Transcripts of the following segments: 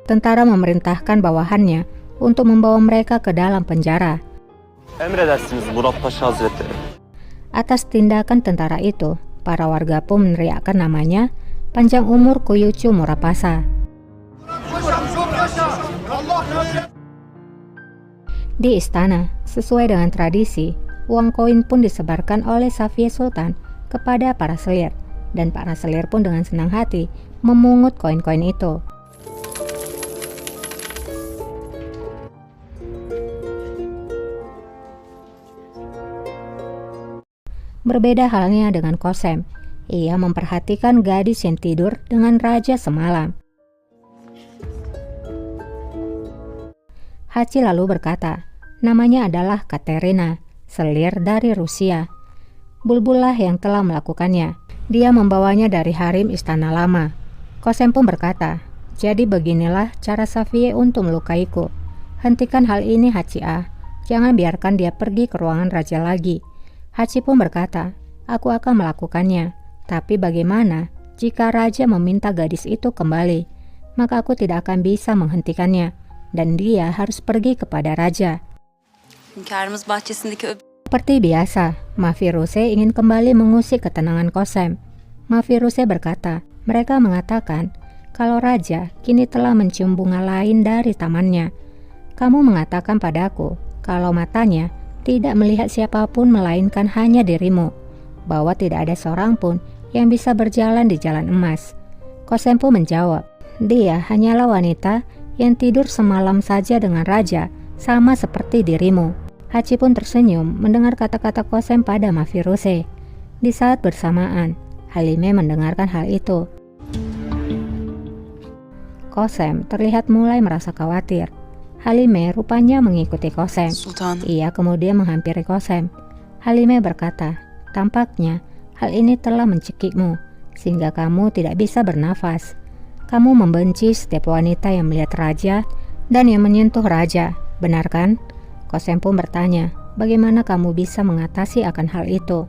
Tentara memerintahkan bawahannya untuk membawa mereka ke dalam penjara. Emredersiniz Murat Paşa Hazretleri. Atas tindakan tentara itu, para warga pun meneriakkan namanya, panjang umur Kuyucu Murapasa. Di istana, sesuai dengan tradisi, uang koin pun disebarkan oleh Safiye Sultan kepada para selir, dan para selir pun dengan senang hati memungut koin-koin itu. Berbeda halnya dengan Kosem. Ia memperhatikan gadis yang tidur dengan raja semalam. Hachi lalu berkata, namanya adalah Katerina, selir dari Rusia. Bulbullah yang telah melakukannya. Dia membawanya dari harem istana lama. Kosem pun berkata, jadi beginilah cara Safiye untuk melukaiku. Hentikan hal ini Hachi-ah. Jangan biarkan dia pergi ke ruangan raja lagi. Hachi pun berkata, aku akan melakukannya. Tapi bagaimana jika raja meminta gadis itu kembali? Maka aku tidak akan bisa menghentikannya. Dan dia harus pergi kepada raja. Seperti biasa, Mafiruse ingin kembali mengusik ketenangan Kosem. Mafiruse berkata, mereka mengatakan kalau raja kini telah mencium bunga lain dari tamannya. Kamu mengatakan padaku kalau matanya tidak melihat siapapun melainkan hanya dirimu, bahwa tidak ada seorang pun yang bisa berjalan di jalan emas. Kosem pun menjawab, dia hanyalah wanita yang tidur semalam saja dengan raja, sama seperti dirimu. Hachi pun tersenyum mendengar kata-kata Kosem pada Mafiruse. Di saat bersamaan, Halime mendengarkan hal itu. Kosem terlihat mulai merasa khawatir. Halime rupanya mengikuti Kosem. Sultan. Ia kemudian menghampiri Kosem. Halime berkata, tampaknya hal ini telah mencekikmu, sehingga kamu tidak bisa bernafas. Kamu membenci setiap wanita yang melihat raja dan yang menyentuh raja, benar kan? Kosem pun bertanya, bagaimana kamu bisa mengatasi akan hal itu?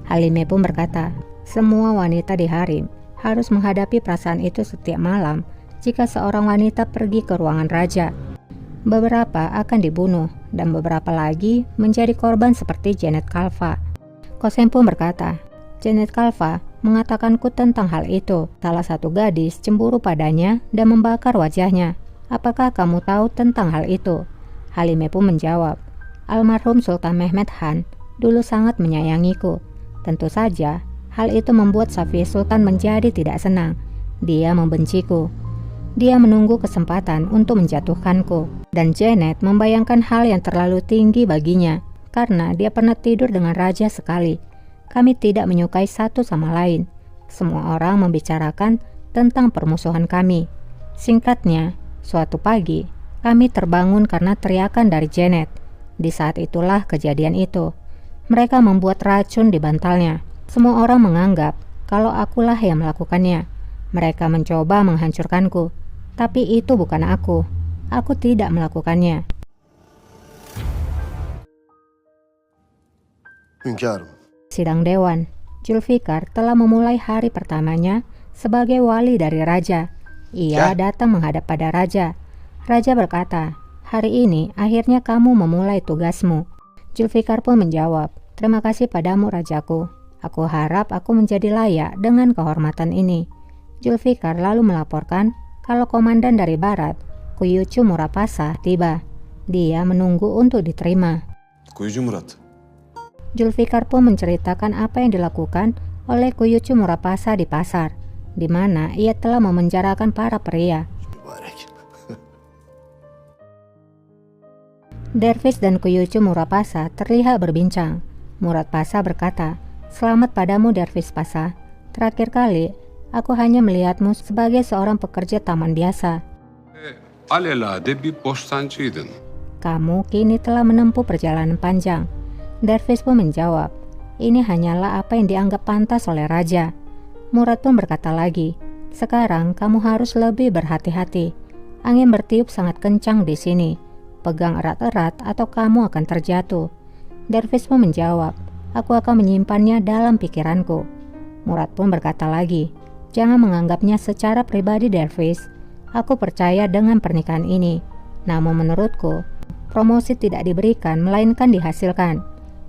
Halime pun berkata, semua wanita di harem harus menghadapi perasaan itu setiap malam jika seorang wanita pergi ke ruangan raja. Beberapa akan dibunuh dan beberapa lagi menjadi korban seperti Janet Kalfa. Kosem pun berkata, Janet Kalfa mengatakanku tentang hal itu. Salah satu gadis cemburu padanya dan membakar wajahnya. Apakah kamu tahu tentang hal itu? Halime pun menjawab, almarhum Sultan Mehmed Han dulu sangat menyayangiku. Tentu saja hal itu membuat Safiye Sultan menjadi tidak senang. Dia membenciku. Dia menunggu kesempatan untuk menjatuhkanku. Dan Janet membayangkan hal yang terlalu tinggi baginya, karena dia pernah tidur dengan raja sekali. Kami tidak menyukai satu sama lain. Semua orang membicarakan tentang permusuhan kami. Singkatnya, suatu pagi, kami terbangun karena teriakan dari Janet. Di saat itulah kejadian itu. Mereka membuat racun di bantalnya. Semua orang menganggap kalau akulah yang melakukannya. Mereka mencoba menghancurkanku. Tapi itu bukan aku. Aku tidak melakukannya. Hünkârım. Sidang Dewan. Zulfikar telah memulai hari pertamanya sebagai wali dari raja. Ia datang menghadap pada raja. Raja berkata, hari ini akhirnya kamu memulai tugasmu. Zulfikar pun menjawab, terima kasih padamu rajaku. Aku harap aku menjadi layak dengan kehormatan ini. Zulfikar lalu melaporkan kalau komandan dari barat, Kuyucu Murapasa, tiba. Dia menunggu untuk diterima. Kuyucu Murat. Zulfikar pun menceritakan apa yang dilakukan oleh Kuyucu Murapasa di pasar, di mana ia telah memenjarakan para pria. Mübarek. Dervis dan Kuyucu Murapasa terlihat berbincang. Murad Pasa berkata, selamat padamu Dervis Pasa. Terakhir kali, aku hanya melihatmu sebagai seorang pekerja taman biasa. Alelade bir bostancıydın. Kamu kini telah menempuh perjalanan panjang. Dervis pun menjawab, ini hanyalah apa yang dianggap pantas oleh raja. Murad pun berkata lagi, sekarang kamu harus lebih berhati-hati. Angin bertiup sangat kencang di sini. Pegang erat-erat atau kamu akan terjatuh. Dervis pun menjawab, aku akan menyimpannya dalam pikiranku. Murad pun berkata lagi, jangan menganggapnya secara pribadi Dervis. Aku percaya dengan pernikahan ini. Namun menurutku, promosi tidak diberikan melainkan dihasilkan.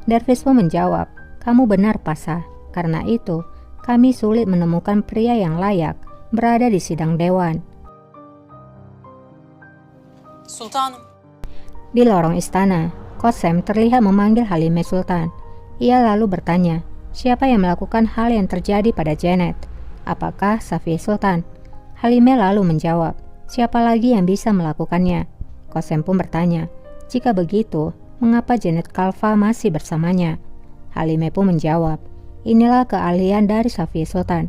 Dervis pun menjawab, kamu benar Pasa. Karena itu, kami sulit menemukan pria yang layak berada di sidang dewan. Sultanım. Di lorong istana, Qasem terlihat memanggil Halime Sultan. Ia lalu bertanya, siapa yang melakukan hal yang terjadi pada Janet? Apakah Safiye Sultan? Halime lalu menjawab, siapa lagi yang bisa melakukannya? Qasem pun bertanya, jika begitu, mengapa Janet Khalfa masih bersamanya? Halime pun menjawab, inilah keahlian dari Safiye Sultan.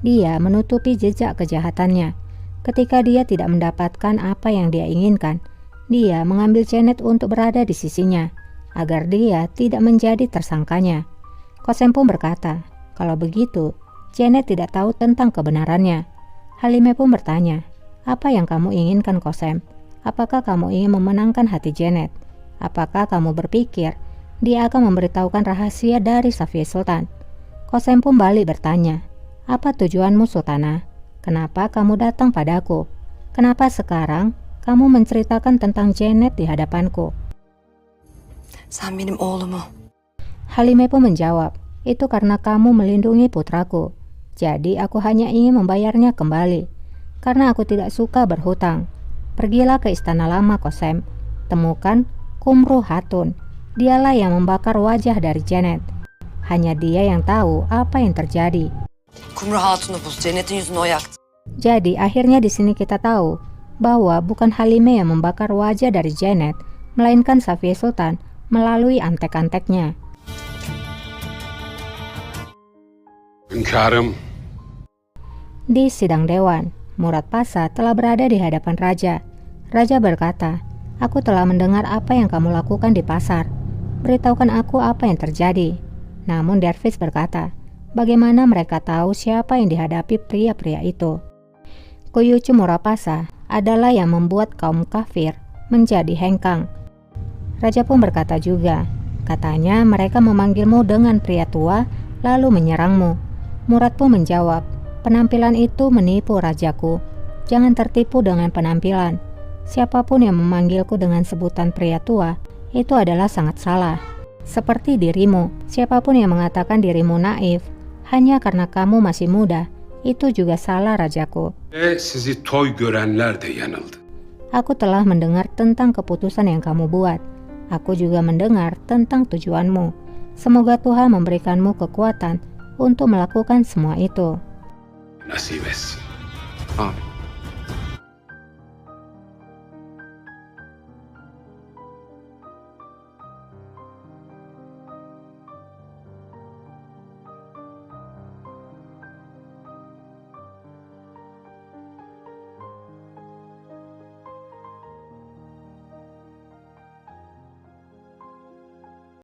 Dia menutupi jejak kejahatannya. Ketika dia tidak mendapatkan apa yang dia inginkan, dia mengambil Janet untuk berada di sisinya, agar dia tidak menjadi tersangkanya. Qasem pun berkata, kalau begitu, Janet tidak tahu tentang kebenarannya. Halime pun bertanya, apa yang kamu inginkan Qasem? Apakah kamu ingin memenangkan hati Janet? Apakah kamu berpikir dia akan memberitahukan rahasia dari Safiye Sultan? Qasem pun balik bertanya, apa tujuanmu Sultana? Kenapa kamu datang padaku? Kenapa sekarang kamu menceritakan tentang Janet di hadapanku? Sen benim oğlumu. Halime pun menjawab, itu karena kamu melindungi putraku. Jadi aku hanya ingin membayarnya kembali. Karena aku tidak suka berhutang. Pergilah ke istana lama Qasem. Temukan Kumru Hatun. Dialah yang membakar wajah dari Janet. Hanya dia yang tahu apa yang terjadi. Kumru Hatun'u bul. Janet'in yüzünü o yaktı. Jadi akhirnya di sini kita tahu bahwa bukan Halime yang membakar wajah dari Janet, melainkan Safiye Sultan melalui antek-anteknya. Hünkârım, Di sidang dewan, Murad Pasa telah berada di hadapan raja. Raja berkata, aku telah mendengar apa yang kamu lakukan di pasar. Beritahukan aku apa yang terjadi. Namun Dervis berkata, bagaimana mereka tahu siapa yang dihadapi pria-pria itu? Kuyucu Murad Pasa adalah yang membuat kaum kafir menjadi hengkang. Raja pun berkata juga, katanya mereka memanggilmu dengan pria tua lalu menyerangmu. Murad pun menjawab, penampilan itu menipu rajaku. Jangan tertipu dengan penampilan. Siapapun yang memanggilku dengan sebutan pria tua, itu adalah sangat salah. Seperti dirimu, siapapun yang mengatakan dirimu naif, hanya karena kamu masih muda, itu juga salah rajaku. sizi toy görenler de yanıldı. Aku telah mendengar tentang keputusan yang kamu buat. Aku juga mendengar tentang tujuanmu. Semoga Tuhan memberikanmu kekuatan untuk melakukan semua itu. Nasip etsin. Amin.